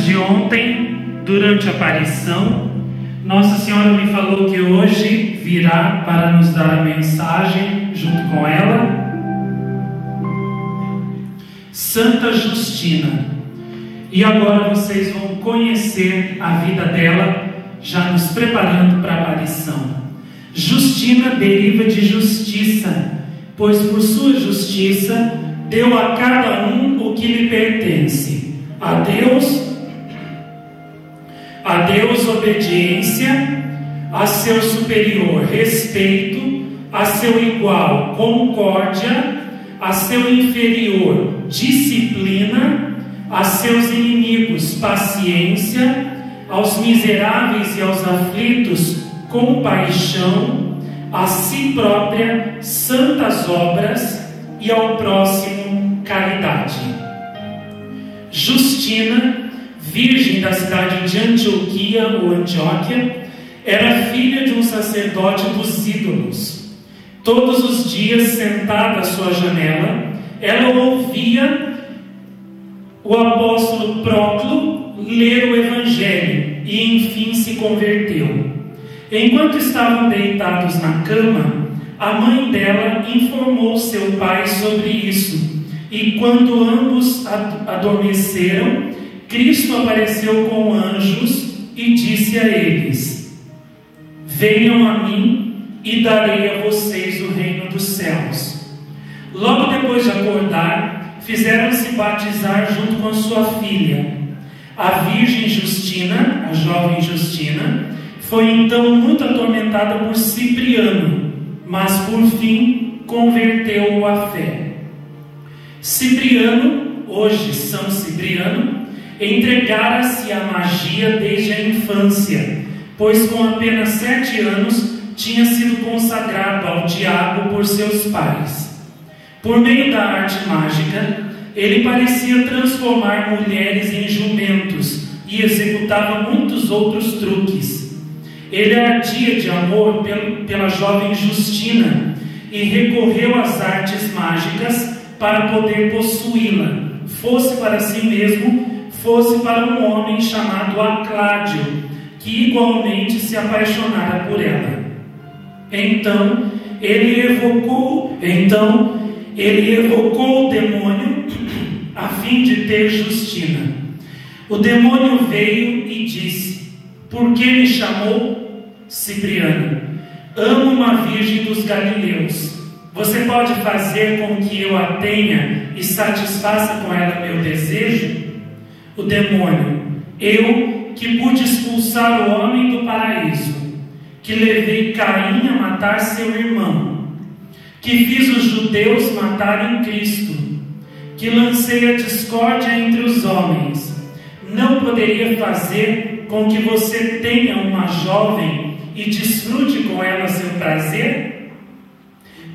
Antes de ontem, durante a aparição, Nossa Senhora me falou que hoje virá para nos dar a mensagem junto com ela. Santa Justina. E agora vocês vão conhecer a vida dela, já nos preparando para a aparição. Justina deriva de justiça, pois por sua justiça deu a cada um o que lhe pertence. A Deus obediência, a seu superior respeito, a seu igual concórdia, a seu inferior disciplina, a seus inimigos paciência, aos miseráveis e aos aflitos compaixão, a si própria santas obras e ao próximo caridade. Justina, virgem da cidade de Antioquia ou Antioquia, era filha de um sacerdote dos ídolos. Todos os dias, sentada à sua janela, ela ouvia o apóstolo Próclo ler o Evangelho e enfim se converteu. Enquanto estavam deitados na cama, a mãe dela informou seu pai sobre isso. E quando ambos adormeceram, Cristo apareceu com anjos e disse a eles: venham a mim e darei a vocês o reino dos céus. Logo depois de acordar, fizeram-se batizar junto com sua filha. A Virgem Justina, a jovem Justina, foi então muito atormentada por Cipriano, mas por fim converteu-o à fé. Cipriano, hoje São Cipriano, entregara-se à magia desde a infância, pois com apenas 7 anos tinha sido consagrado ao diabo por seus pais. Por meio da arte mágica, ele parecia transformar mulheres em jumentos e executava muitos outros truques. Ele ardia de amor pela jovem Justina e recorreu às artes mágicas para poder possuí-la, fosse para si mesmo, fosse para um homem chamado Acládio, que igualmente se apaixonara por ela. Então ele evocou o demônio a fim de ter Justina. O demônio veio e disse: por que me chamou? Cipriano: amo uma virgem dos Galileus. Você pode fazer com que eu a tenha e satisfaça com ela meu desejo? O demônio: eu que pude expulsar o homem do paraíso, que levei Caim a matar seu irmão, que fiz os judeus matarem Cristo, que lancei a discórdia entre os homens, não poderia fazer com que você tenha uma jovem e desfrute com ela seu prazer?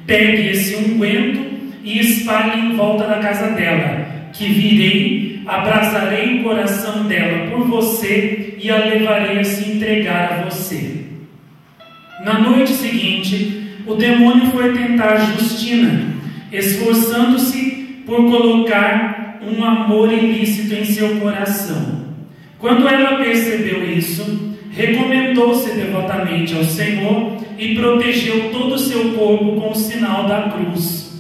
Pegue esse unguento e espalhe em volta da casa dela, que virei, abrasarei o coração dela por você e a levarei a se entregar a você. Na noite seguinte, o demônio foi tentar Justina, esforçando-se por colocar um amor ilícito em seu coração. Quando ela percebeu isso, recomendou-se devotamente ao Senhor e protegeu todo o seu corpo com o sinal da cruz.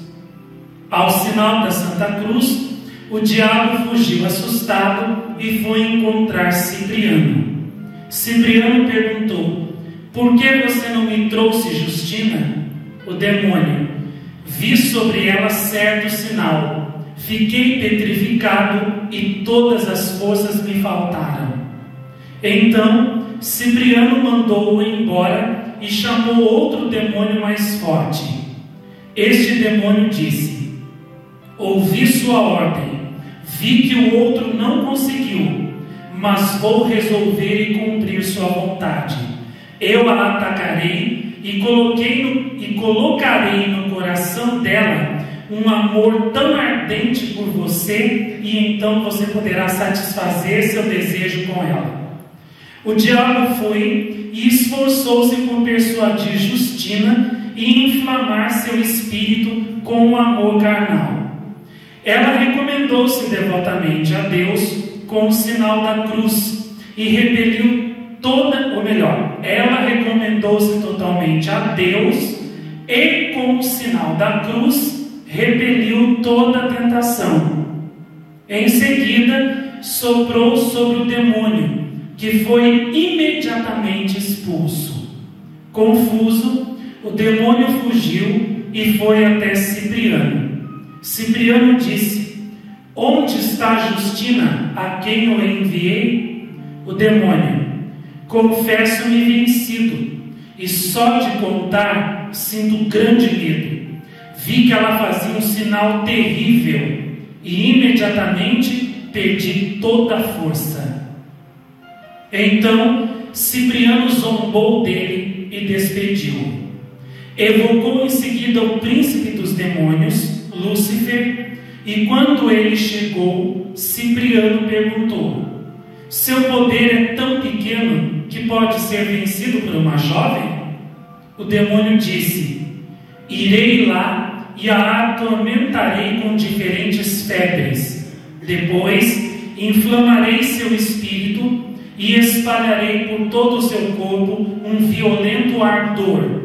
Ao sinal da Santa Cruz, o diabo fugiu assustado e foi encontrar Cipriano. Cipriano perguntou: por que você não me trouxe Justina? O demônio: vi sobre ela certo sinal, fiquei petrificado e todas as forças me faltaram. Então Cipriano mandou-o embora e chamou outro demônio mais forte. Este demônio disse: ouvi sua ordem, vi que o outro não conseguiu, mas vou resolver e cumprir sua vontade. Eu a atacarei e colocarei no coração dela um amor tão ardente por você, e então você poderá satisfazer seu desejo com ela. O diabo foi e esforçou-se por persuadir Justina e inflamar seu espírito com o amor carnal. Ela recomendou-se devotamente a Deus, com o sinal da cruz e repeliu ela recomendou-se totalmente a Deus e com o sinal da cruz repeliu toda a tentação. Em seguida, soprou sobre o demônio, que foi imediatamente expulso. Confuso, o demônio fugiu e foi até Cipriano. Cipriano disse: onde está Justina, a quem eu enviei? O demônio: confesso-me vencido, e só de contar sinto grande medo. Vi que ela fazia um sinal terrível, e imediatamente perdi toda a força. Então Cipriano zombou dele e despediu-o. Evocou em seguida o príncipe dos demônios, Lúcifer, e quando ele chegou, Cipriano perguntou: seu poder é tão pequeno que pode ser vencido por uma jovem? O demônio disse: irei lá e a atormentarei com diferentes febres. Depois inflamarei seu espírito e espalharei por todo o seu corpo um violento ardor.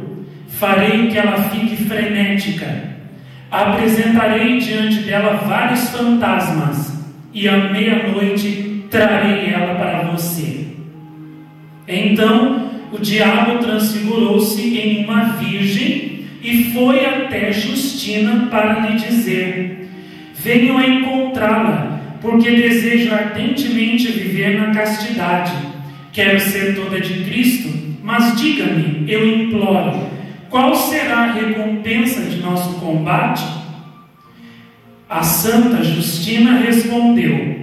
Farei que ela fique frenética. Apresentarei diante dela vários fantasmas, e à meia-noite trarei ela para você. Então o diabo transfigurou-se em uma virgem e foi até Justina para lhe dizer: venho a encontrá-la, porque desejo ardentemente viver na castidade. Quero ser toda de Cristo, mas diga-me, eu imploro, qual será a recompensa de nosso combate? A santa Justina respondeu: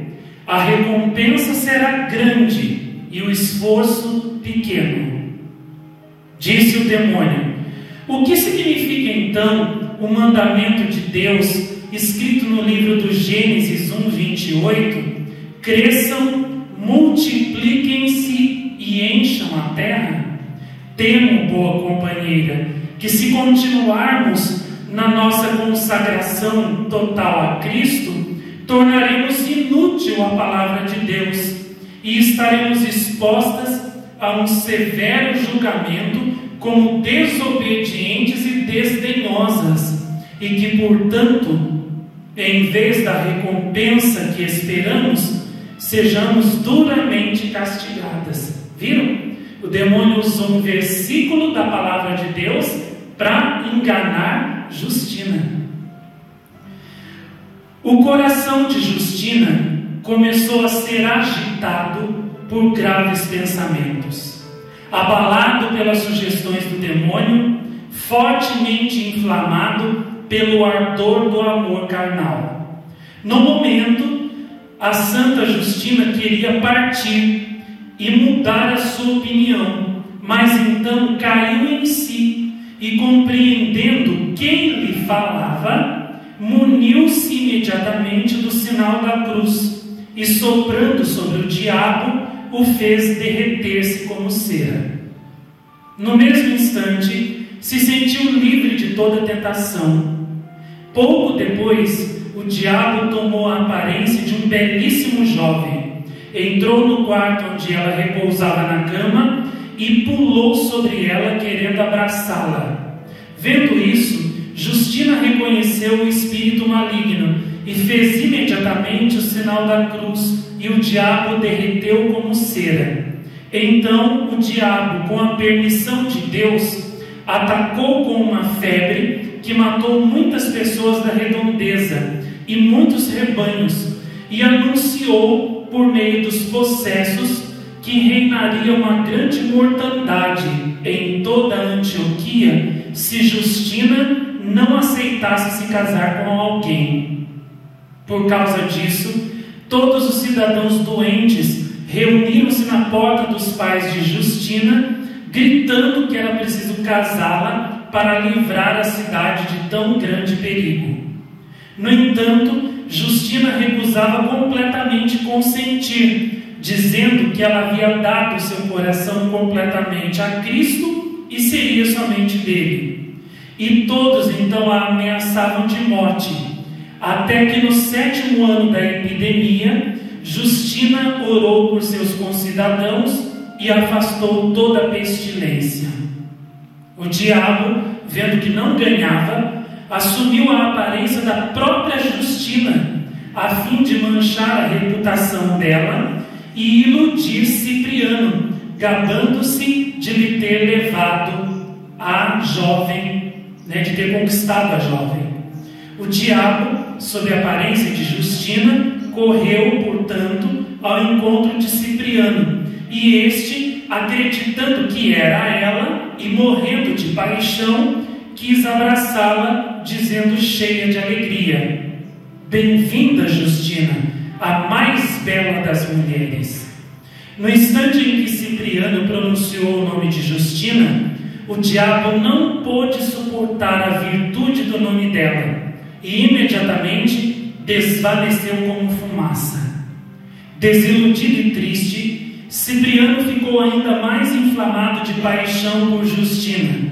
a recompensa será grande e o esforço pequeno. Disse o demônio: o que significa então o mandamento de Deus escrito no livro do Gênesis 1:28? Cresçam, multipliquem-se e encham a terra? Temo, boa companheira, que se continuarmos na nossa consagração total a Cristo, tornaremos inútil a palavra de Deus e estaremos expostas a um severo julgamento como desobedientes e desdenhosas, e que, portanto, em vez da recompensa que esperamos, sejamos duramente castigadas. Viram? O demônio usou um versículo da palavra de Deus para enganar Justina. O coração de Justina começou a ser agitado por graves pensamentos. Abalado pelas sugestões do demônio, fortemente inflamado pelo ardor do amor carnal. No momento, a santa Justina queria partir e mudar a sua opinião, mas então caiu em si e, compreendendo quem lhe falava, muniu-se imediatamente do sinal da cruz e, soprando sobre o diabo, o fez derreter-se como cera. No mesmo instante, se sentiu livre de toda tentação. Pouco depois, o diabo tomou a aparência de um belíssimo jovem, entrou no quarto onde ela repousava na cama e pulou sobre ela, querendo abraçá-la. Vendo isso, Justina reconheceu o espírito maligno e fez imediatamente o sinal da cruz, e o diabo derreteu como cera. Então o diabo, com a permissão de Deus, atacou com uma febre que matou muitas pessoas da redondeza e muitos rebanhos, e anunciou por meio dos possessos que reinaria uma grande mortandade em toda a Antioquia se Justina não aceitasse se casar com alguém. Por causa disso, todos os cidadãos doentes reuniram-se na porta dos pais de Justina, gritando que era preciso casá-la para livrar a cidade de tão grande perigo. No entanto, Justina recusava completamente consentir, dizendo que ela havia dado seu coração completamente a Cristo e seria somente dele. E todos então a ameaçavam de morte, até que no 7º ano da epidemia, Justina orou por seus concidadãos e afastou toda a pestilência. O diabo, vendo que não ganhava, assumiu a aparência da própria Justina, a fim de manchar a reputação dela e iludir Cipriano, gabando-se de lhe ter levado a jovem, de ter conquistado a jovem. O diabo, sob a aparência de Justina, correu, portanto, ao encontro de Cipriano, e este, acreditando que era ela e morrendo de paixão, quis abraçá-la, dizendo cheia de alegria: bem-vinda, Justina, a mais bela das mulheres. No instante em que Cipriano pronunciou o nome de Justina, o diabo não pôde suportar a virtude do nome dela e imediatamente desvaneceu como fumaça. Desiludido e triste, Cipriano ficou ainda mais inflamado de paixão por Justina.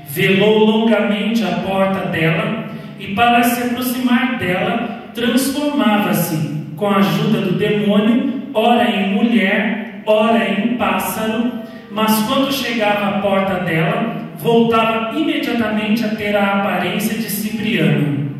Velou longamente a porta dela e, para se aproximar dela, transformava-se, com a ajuda do demônio, ora em mulher, ora em pássaro, mas quando chegava à porta dela, voltava imediatamente a ter a aparência de Cipriano.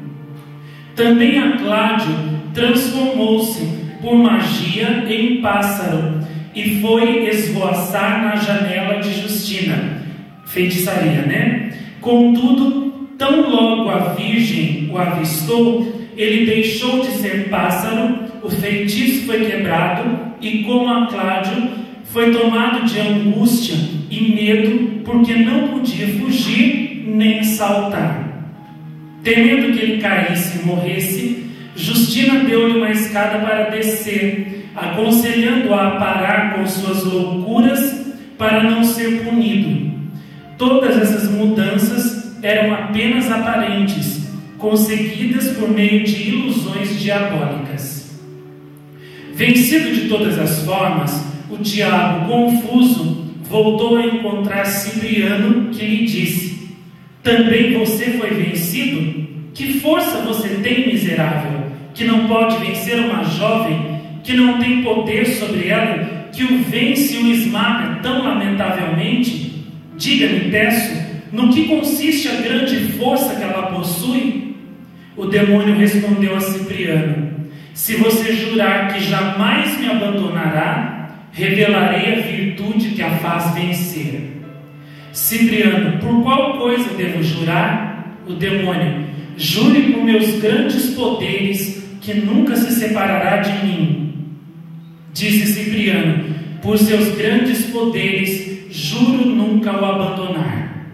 Também a Cláudio transformou-se por magia em pássaro e foi esvoaçar na janela de Justina. Feitiçaria, Contudo, tão logo a Virgem o avistou, ele deixou de ser pássaro, o feitiço foi quebrado e, como a Cláudio, foi tomado de angústia e medo, porque não podia fugir nem saltar. Temendo que ele caísse e morresse, Justina deu-lhe uma escada para descer, aconselhando-a a parar com suas loucuras para não ser punido. Todas essas mudanças eram apenas aparentes, conseguidas por meio de ilusões diabólicas. Vencido de todas as formas, o diabo, confuso, voltou a encontrar Cipriano, que lhe disse: também você foi vencido? Que força você tem, miserável, que não pode vencer uma jovem, que não tem poder sobre ela, que o vence e o esmaga tão lamentavelmente? Diga-me, peço, no que consiste a grande força que ela possui? O demônio respondeu a Cipriano: se você jurar que jamais me abandonará, revelarei a virtude que a faz vencer. Cipriano: por qual coisa devo jurar? O demônio: jure por meus grandes poderes, que nunca se separará de mim. Disse Cipriano: por seus grandes poderes, juro nunca o abandonar.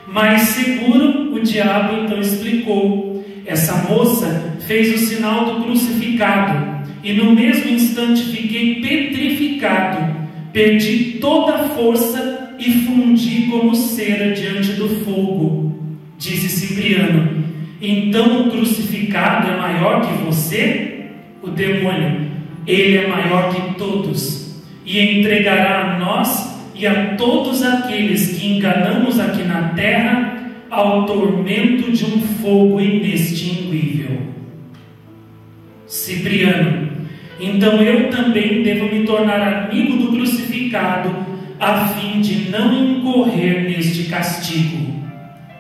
Mais seguro, o diabo então explicou: essa moça fez o sinal do crucificado, e no mesmo instante fiquei petrificado, perdi toda a força e fundi como cera diante do fogo. Disse Cipriano: então o crucificado é maior que você? O demônio: ele é maior que todos, e entregará a nós e a todos aqueles que enganamos aqui na terra ao tormento de um fogo inextinguível. Cipriano: então eu também devo me tornar amigo do crucificado, a fim de não incorrer neste castigo.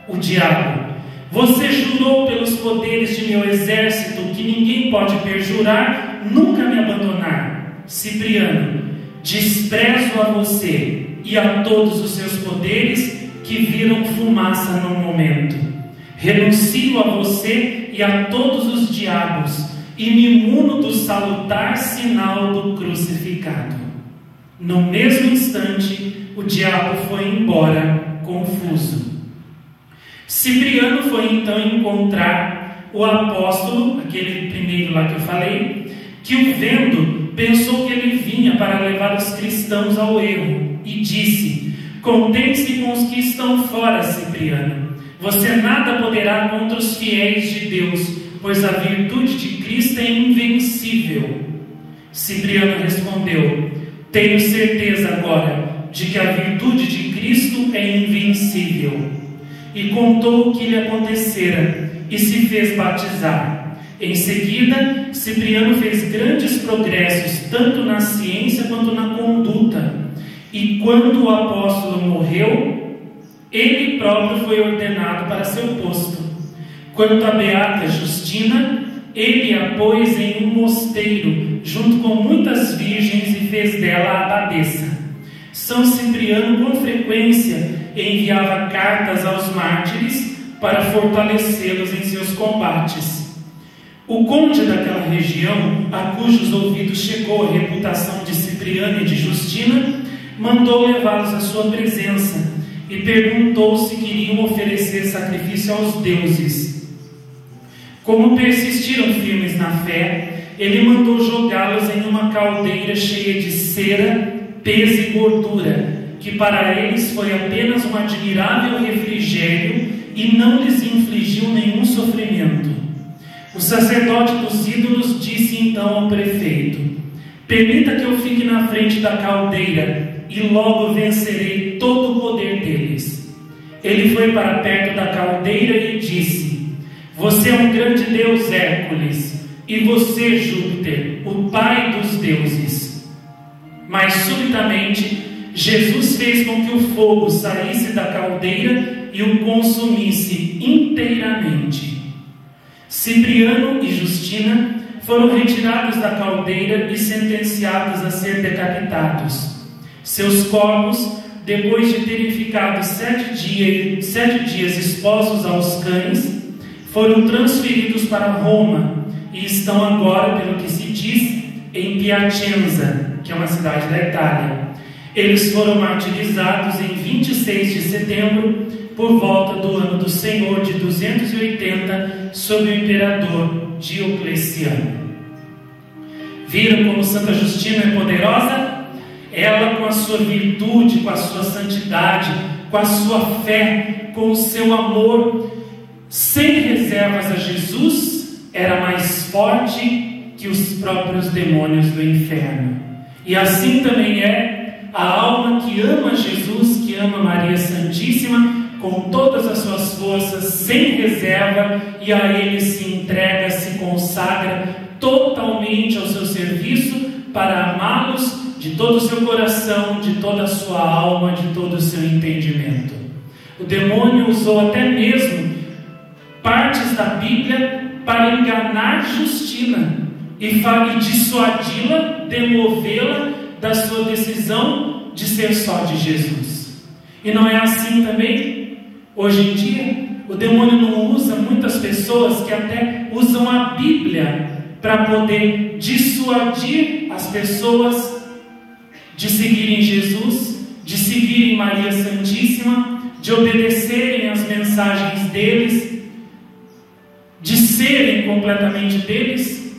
O diabo: você jurou pelos poderes de meu exército, que ninguém pode perjurar, nunca me abandonar. Cipriano: desprezo a você e a todos os seus poderes, que viram fumaça num momento. Renuncio a você e a todos os diabos, e me imuno do salutar sinal do crucificado. No mesmo instante, o diabo foi embora, confuso. Cipriano foi então encontrar o apóstolo, aquele primeiro lá que eu falei, que, o vendo, pensou que ele vinha para levar os cristãos ao erro, e disse: contente-se com os que estão fora, Cipriano. Você nada poderá contra os fiéis de Deus, pois a virtude de Cristo é invencível. Cipriano respondeu: tenho certeza agora de que a virtude de Cristo é invencível. E contou o que lhe acontecera, e se fez batizar. Em seguida, Cipriano fez grandes progressos, tanto na ciência quanto na conduta. E quando o apóstolo morreu, ele próprio foi ordenado para seu posto. Quanto a Beata Justina, ele a pôs em um mosteiro, junto com muitas virgens, e fez dela abadesa. São Cipriano, com frequência, enviava cartas aos mártires para fortalecê-los em seus combates. O conde daquela região, a cujos ouvidos chegou a reputação de Cipriano e de Justina, mandou levá-los à sua presença e perguntou se queriam oferecer sacrifício aos deuses. Como persistiram firmes na fé, ele mandou jogá-los em uma caldeira cheia de cera, peso e gordura, que para eles foi apenas um admirável refrigério e não lhes infligiu nenhum sofrimento. O sacerdote dos ídolos disse então ao prefeito: permita que eu fique na frente da caldeira e logo vencerei todo o poder deles. Ele foi para perto da caldeira e disse: você é um grande deus, Hércules, e você, Júpiter, o pai dos deuses. Mas subitamente Jesus fez com que o fogo saísse da caldeira e o consumisse inteiramente. Cipriano e Justina foram retirados da caldeira e sentenciados a ser decapitados. Seus corpos, depois de terem ficado 7 dias expostos aos cães, foram transferidos para Roma e estão agora, pelo que se diz, em Piacenza, que é uma cidade da Itália. Eles foram martirizados em 26 de setembro, por volta do ano do Senhor de 280, sob o imperador Diocleciano. Viram como Santa Justina é poderosa? Ela, com a sua virtude, com a sua santidade, com a sua fé, com o seu amor, sem reservas a Jesus, era mais forte que os próprios demônios do inferno. E assim também é a alma que ama Jesus, que ama Maria Santíssima, com todas as suas forças, sem reserva, e a Ele se entrega, se consagra totalmente ao seu serviço, para amá-los de todo o seu coração, de toda a sua alma, de todo o seu entendimento. O demônio usou até mesmo partes da Bíblia para enganar Justina e dissuadi-la, demovê-la da sua decisão de ser só de Jesus. E não é assim também? Hoje em dia, o demônio não usa muitas pessoas que até usam a Bíblia para poder dissuadir as pessoas de seguirem Jesus, de seguirem Maria Santíssima, de obedecerem às mensagens deles, de serem completamente deles.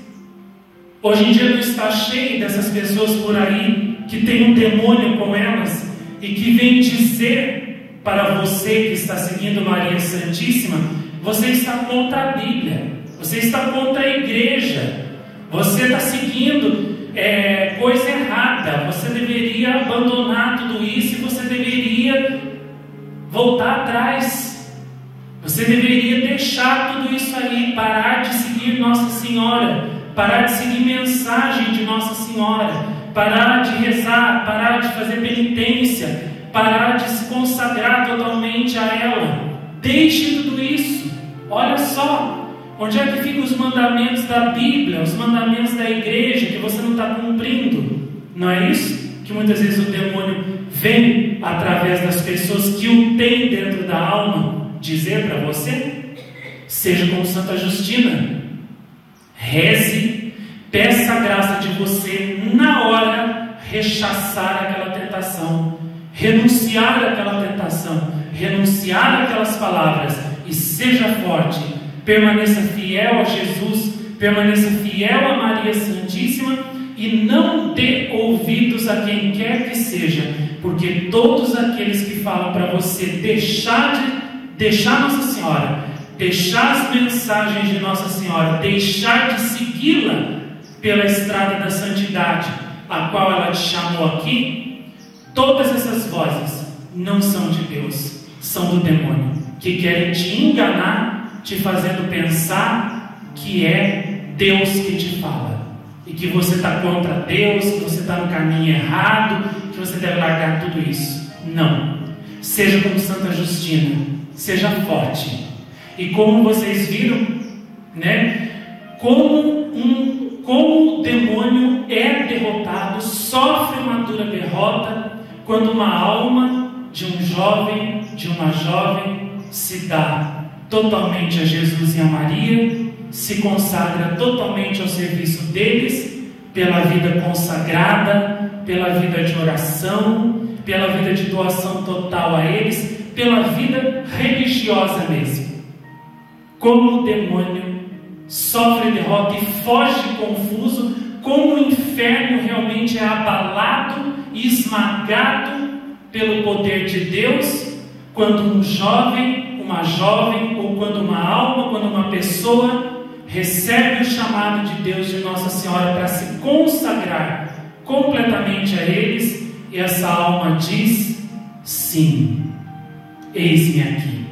Hoje em dia não está cheio dessas pessoas por aí que tem um demônio com elas e que vem dizer para você que está seguindo Maria Santíssima: você está contra a Bíblia, você está contra a igreja, você está seguindo coisa errada, você deveria abandonar tudo isso e você deveria voltar atrás, você deveria deixar tudo isso aí, parar de seguir Nossa Senhora, parar de seguir mensagem de Nossa Senhora, parar de rezar, parar de fazer penitência, parar de se consagrar totalmente a ela. Deixe tudo isso. Olha só, onde é que ficam os mandamentos da Bíblia, os mandamentos da igreja que você não está cumprindo? Não é isso que muitas vezes o demônio vem através das pessoas que o têm dentro da alma dizer para você? Seja como Santa Justina, reze, peça a graça de você na hora rechaçar aquela tentação, renunciar àquela tentação, renunciar àquelas palavras, e seja forte, permaneça fiel a Jesus, permaneça fiel a Maria Santíssima, e não dê ouvidos a quem quer que seja, porque todos aqueles que falam para você deixar Nossa Senhora, deixar as mensagens de Nossa Senhora, deixar de segui-la pela estrada da santidade, a qual ela te chamou aqui, todas essas vozes não são de Deus, são do demônio, que querem te enganar, te fazendo pensar que é Deus que te fala, e que você está contra Deus, que você está no caminho errado, que você deve largar tudo isso. Não. Seja como Santa Justina, seja forte. E como vocês viram, né, como o demônio é derrotado, sofre uma dura derrota, quando uma alma de um jovem, de uma jovem, se dá totalmente a Jesus e a Maria, se consagra totalmente ao serviço deles, pela vida consagrada, pela vida de oração, pela vida de doação total a eles, pela vida religiosa mesmo. Como o demônio sofre derrota e foge confuso, como o inferno realmente é abalado e esmagado pelo poder de Deus, quando um jovem, uma jovem, ou quando uma alma, quando uma pessoa recebe o chamado de Deus, de Nossa Senhora, para se consagrar completamente a eles, e essa alma diz: sim, eis-me aqui.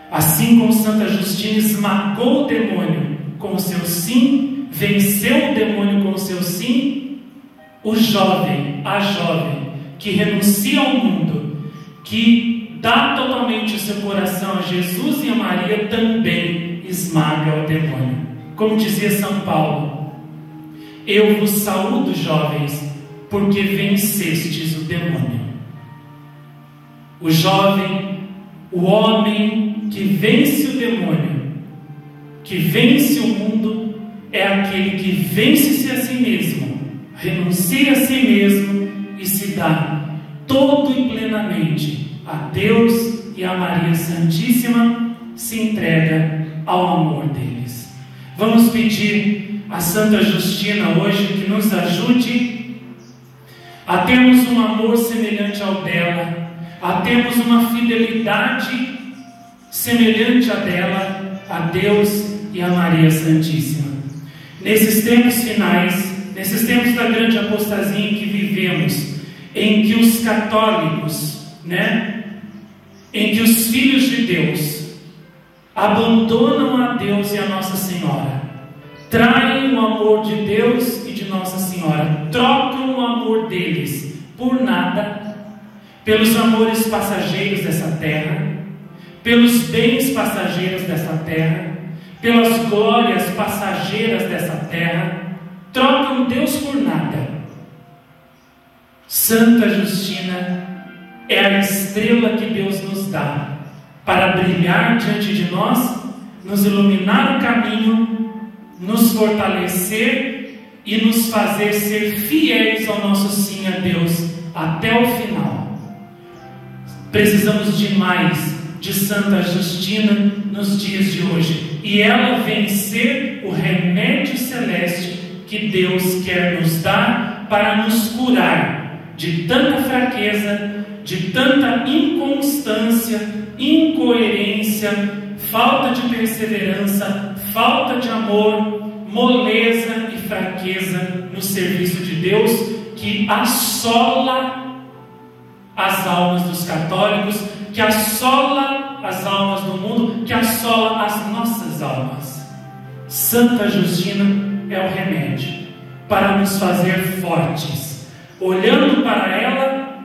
Assim como Santa Justina esmagou o demônio com o seu sim, venceu o demônio com o seu sim, o jovem, a jovem, que renuncia ao mundo, que dá totalmente o seu coração a Jesus e a Maria, também esmaga o demônio. Como dizia São Paulo: eu vos saúdo, jovens, porque vencestes o demônio. O jovem, o homem que vence o demônio, que vence o mundo, é aquele que vence-se a si mesmo, renuncia a si mesmo e se dá todo e plenamente a Deus e a Maria Santíssima, se entrega ao amor deles. Vamos pedir a Santa Justina hoje que nos ajude a termos um amor semelhante ao dela, a termos uma fidelidade semelhante à dela, a Deus e a Maria Santíssima. Nesses tempos finais, nesses tempos da grande apostasia em que vivemos, em que os católicos, em que os filhos de Deus abandonam a Deus e a Nossa Senhora, traem o amor de Deus e de Nossa Senhora, trocam o amor deles por nada, pelos amores passageiros dessa terra, pelos bens passageiros dessa terra, pelas glórias passageiras dessa terra, trocam Deus por nada. Santa Justina é a estrela que Deus nos dá para brilhar diante de nós, nos iluminar o caminho, nos fortalecer e nos fazer ser fiéis ao nosso sim a Deus até o final. Precisamos demais de Santa Justina nos dias de hoje, e ela vem ser o remédio celeste que Deus quer nos dar para nos curar de tanta fraqueza, de tanta inconstância, incoerência, falta de perseverança, falta de amor, moleza e fraqueza no serviço de Deus, que assola as almas dos católicos, que assola as almas do mundo, que assola as nossas almas. Santa Justina é o remédio para nos fazer fortes. Olhando para ela,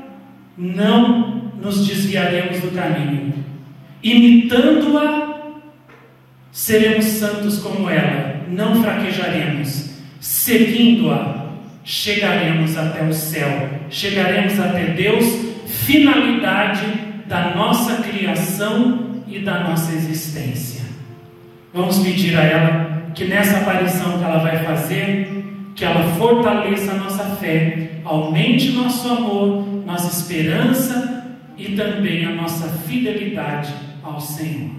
não nos desviaremos do caminho. Imitando-a, seremos santos como ela, não fraquejaremos. Seguindo-a, chegaremos até o céu, chegaremos até Deus, finalidade da nossa criação e da nossa existência. Vamos pedir a ela que nessa aparição que ela vai fazer, que ela fortaleça a nossa fé, aumente nosso amor, nossa esperança e também a nossa fidelidade ao Senhor.